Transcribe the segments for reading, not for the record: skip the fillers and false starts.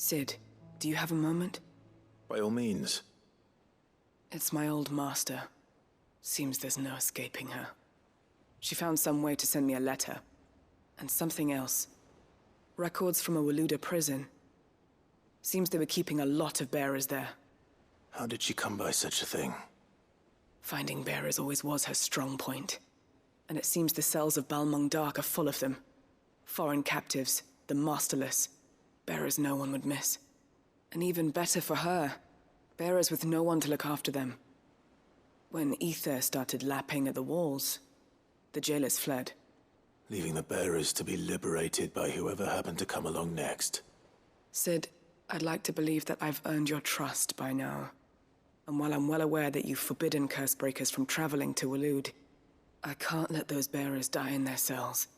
Sid, do you have a moment? By all means. It's my old master. Seems there's no escaping her. She found some way to send me a letter. And something else. Records from a Waluda prison. Seems they were keeping a lot of bearers there. How did she come by such a thing? Finding bearers always was her strong point. And it seems the cells of Balmung Dark are full of them. Foreign captives, the masterless. Bearers no one would miss. And even better for her, bearers with no one to look after them. When ether started lapping at the walls, the jailers fled. Leaving the bearers to be liberated by whoever happened to come along next. Sid, I'd like to believe that I've earned your trust by now. And while I'm well aware that you've forbidden Cursebreakers from traveling to Waloed, I can't let those bearers die in their cells.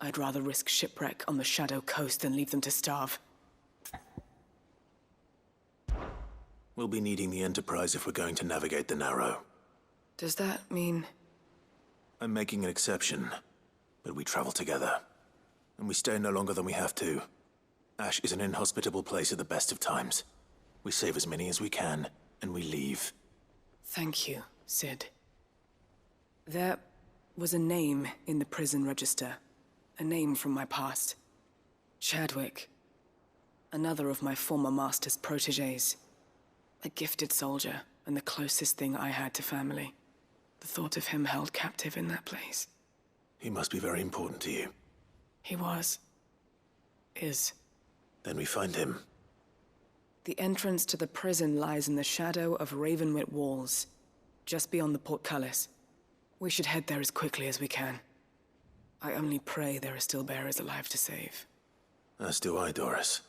I'd rather risk shipwreck on the Shadow Coast than leave them to starve. We'll be needing the Enterprise if we're going to navigate the Narrow. Does that mean... I'm making an exception, but we travel together. And we stay no longer than we have to. Ash is an inhospitable place at the best of times. We save as many as we can, and we leave. Thank you, Sid. There was a name in the prison register. A name from my past. Chadwick. Another of my former master's protégés. A gifted soldier, and the closest thing I had to family. The thought of him held captive in that place. He must be very important to you. He was. Is. Then we find him. The entrance to the prison lies in the shadow of Ravenwit Walls, just beyond the portcullis. We should head there as quickly as we can. I only pray there are still bearers alive to save. As do I, Dorys.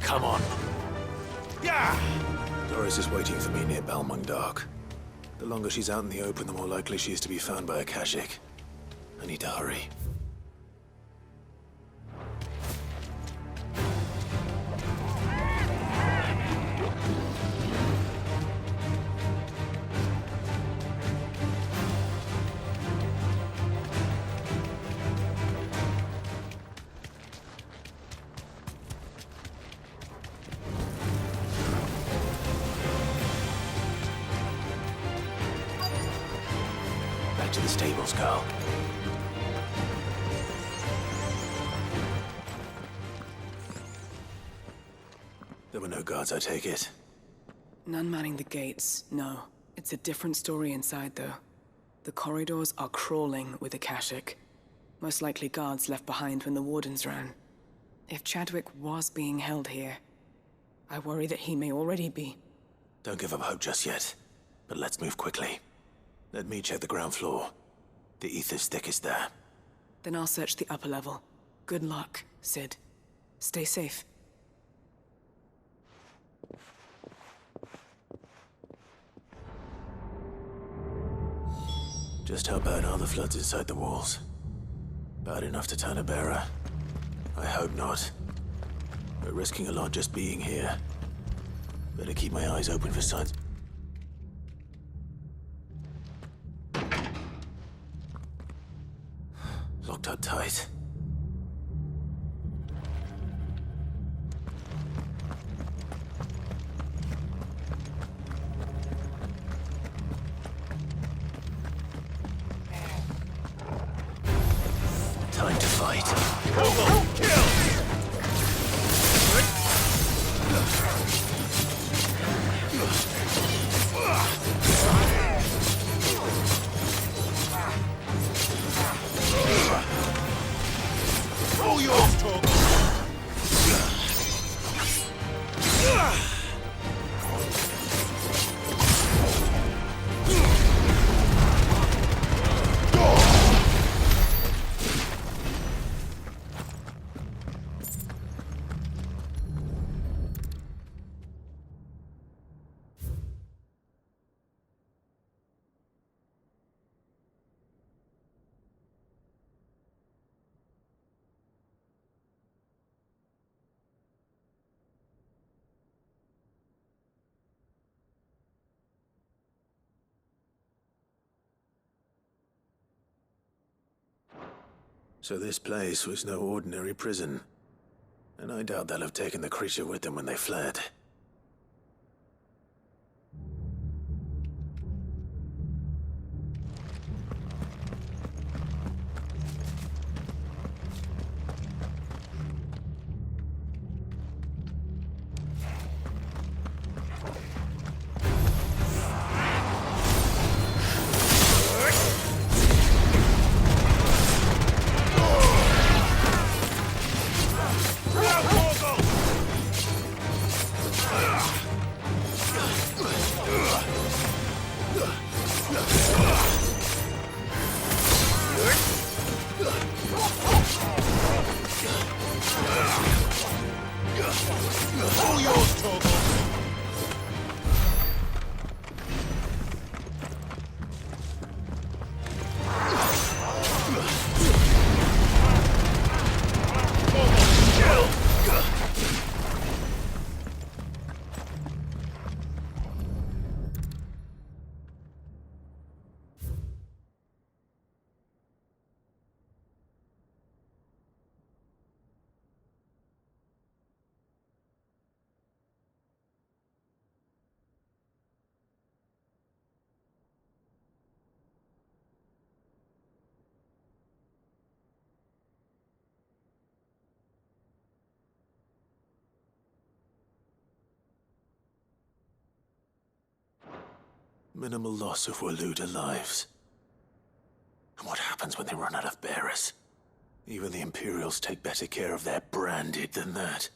Come on. Yeah! Dorys is waiting for me near Balmung Dark. The longer she's out in the open, the more likely she is to be found by Akashic. I need to hurry. To the stables, girl. There were no guards, I take it. None manning the gates, no. It's a different story inside, though. The corridors are crawling with Akashic. Most likely guards left behind when the wardens ran. If Chadwick was being held here, I worry that he may already be. Don't give up hope just yet, but let's move quickly. Let me check the ground floor. The ether's thickest there. Then I'll search the upper level. Good luck, Sid. Stay safe. Just how bad are the floods inside the walls? Bad enough to turn a bearer? I hope not. We're risking a lot just being here. Better keep my eyes open for signs. Locked up tight. Time to fight. Kill! Oh, yours, Tom! So this place was no ordinary prison. And I doubt they'll have taken the creature with them when they fled. Minimal loss of Waluda lives. And what happens when they run out of bearers? Even the Imperials take better care of their branded than that.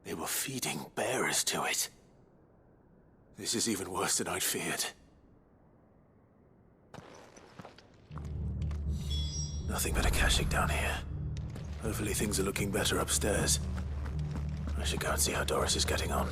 They were feeding bearers to it. This is even worse than I'd feared. Nothing but a caching down here. Hopefully things are looking better upstairs. I should go and see how Dorys is getting on.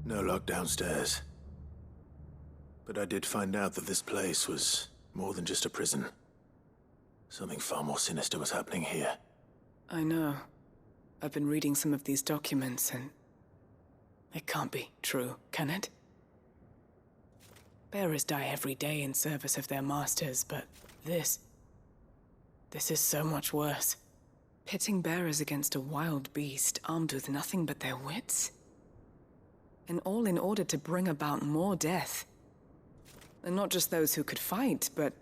No lock downstairs. But I did find out that this place was more than just a prison. Something far more sinister was happening here. I know. I've been reading some of these documents and... it can't be true, can it? Bearers die every day in service of their masters, but this is so much worse. Pitting bearers against a wild beast armed with nothing but their wits? And all in order to bring about more death. And not just those who could fight, but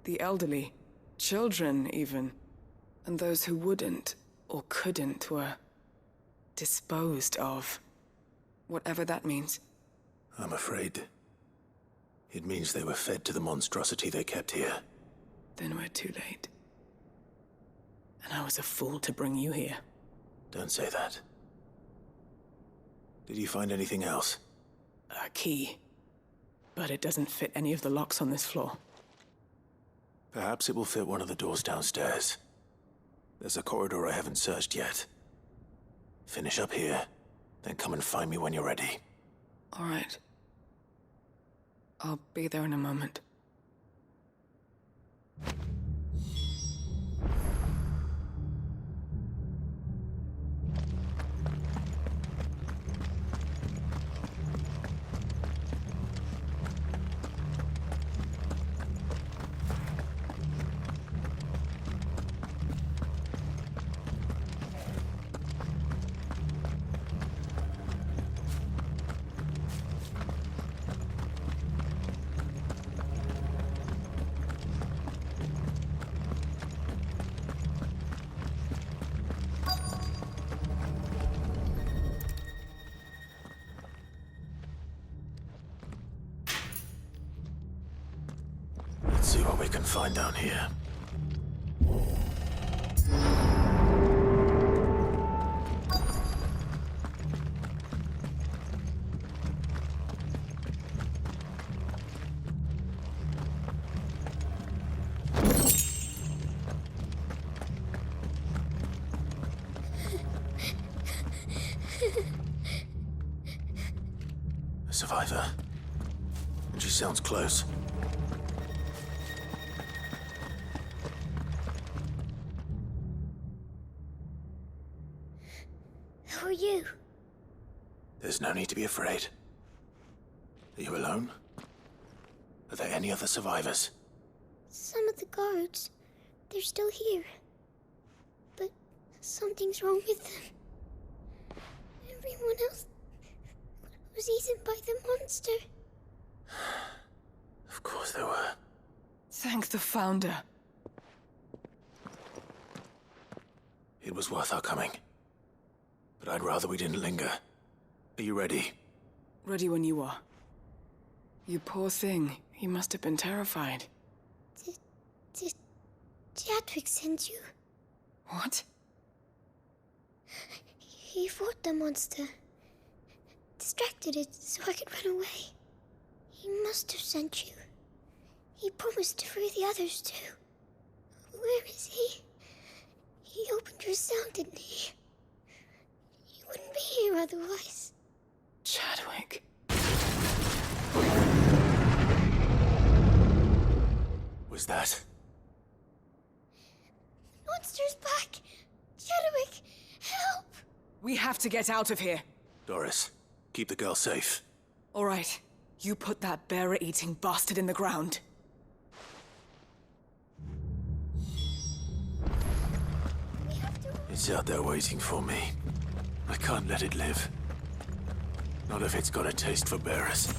the elderly, children even. And those who wouldn't or couldn't were disposed of. Whatever that means. I'm afraid it means they were fed to the monstrosity they kept here. Then we're too late. And I was a fool to bring you here. Don't say that. Did you find anything else? A key. but it doesn't fit any of the locks on this floor. Perhaps it will fit one of the doors downstairs. There's a corridor I haven't searched yet. Finish up here, then come and find me when you're ready. All right. I'll be there in a moment. Let's see what we can find down here. A survivor. And she sounds close. Who are you? There's no need to be afraid. Are you alone? Are there any other survivors? Some of the guards. They're still here. But something's wrong with them. Everyone else was eaten by the monster. Of course there were. Thank the Founder. It was worth our coming. But I'd rather we didn't linger. Are you ready? Ready when you are. You poor thing. He must have been terrified. Did Chadwick send you? What? He fought the monster. Distracted it so I could run away. He must have sent you. He promised to free the others too. Where is he? He opened your cell, didn't he? He wouldn't be here otherwise. Chadwick. Was that? The monster's back! Chadwick, help! We have to get out of here. Dorys, keep the girl safe. All right. You put that bearer-eating bastard in the ground. We have to... It's out there waiting for me. I can't let it live. Not if it's got a taste for bearers.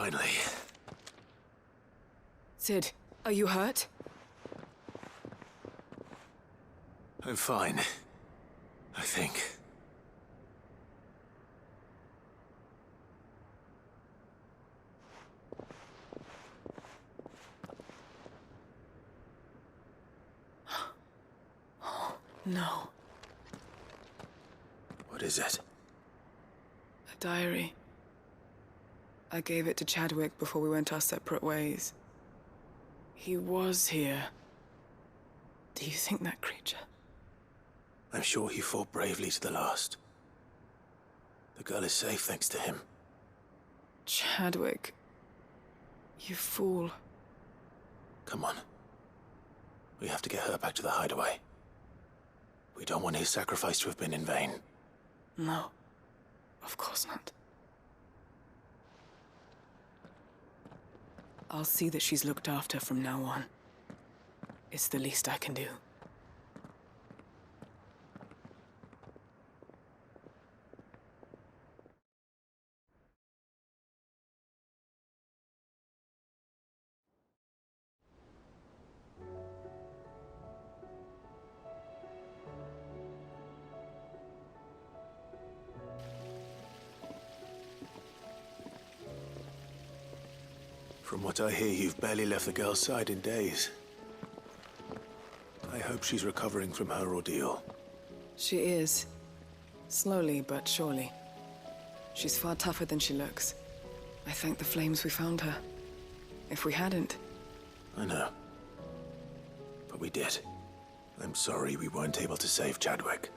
Finally. Sid, are you hurt? I'm fine. I think. No. What is it? A diary. I gave it to Chadwick before we went our separate ways. He was here. Do you think that creature? I'm sure he fought bravely to the last. The girl is safe thanks to him. Chadwick. You fool. Come on. We have to get her back to the hideaway. We don't want his sacrifice to have been in vain. No. Of course not. I'll see that she's looked after from now on. It's the least I can do. From what I hear, you've barely left the girl's side in days. I hope she's recovering from her ordeal. She is. Slowly but surely. She's far tougher than she looks. I thank the flames we found her. If we hadn't... I know. But we did. I'm sorry we weren't able to save Chadwick.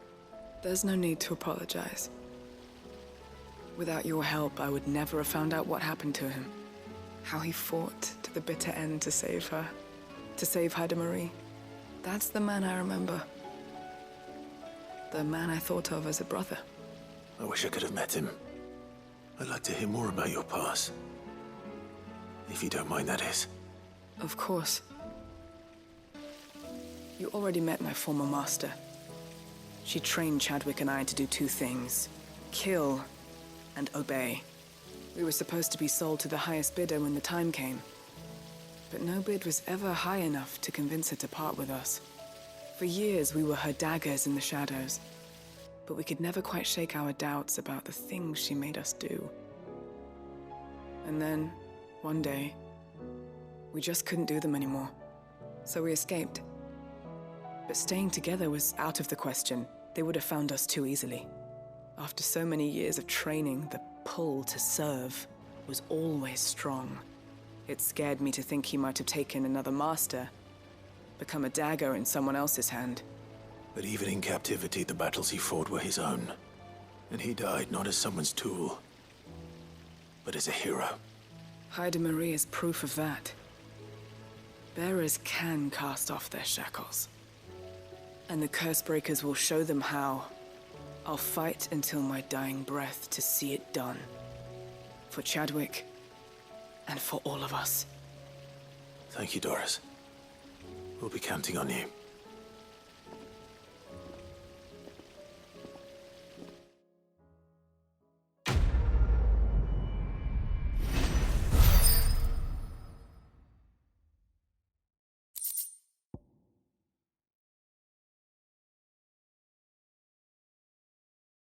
There's no need to apologize. Without your help, I would never have found out what happened to him. How he fought to the bitter end to save her. To save Haida Marie. That's the man I remember. The man I thought of as a brother. I wish I could have met him. I'd like to hear more about your past. If you don't mind, that is. Of course. You already met my former master. She trained Chadwick and I to do two things. Kill and obey. We were supposed to be sold to the highest bidder when the time came. But no bid was ever high enough to convince her to part with us. For years, we were her daggers in the shadows. But we could never quite shake our doubts about the things she made us do. And then, one day, we just couldn't do them anymore. So we escaped. But staying together was out of the question. They would have found us too easily. After so many years of training, the pull to serve was always strong. It scared me to think he might have taken another master, become a dagger in someone else's hand. But even in captivity, the battles he fought were his own. And he died not as someone's tool, but as a hero. Haida Marie is proof of that. Bearers can cast off their shackles. And the Cursebreakers will show them how. I'll fight until my dying breath to see it done. For Chadwick, and for all of us. Thank you, Dorys. We'll be counting on you.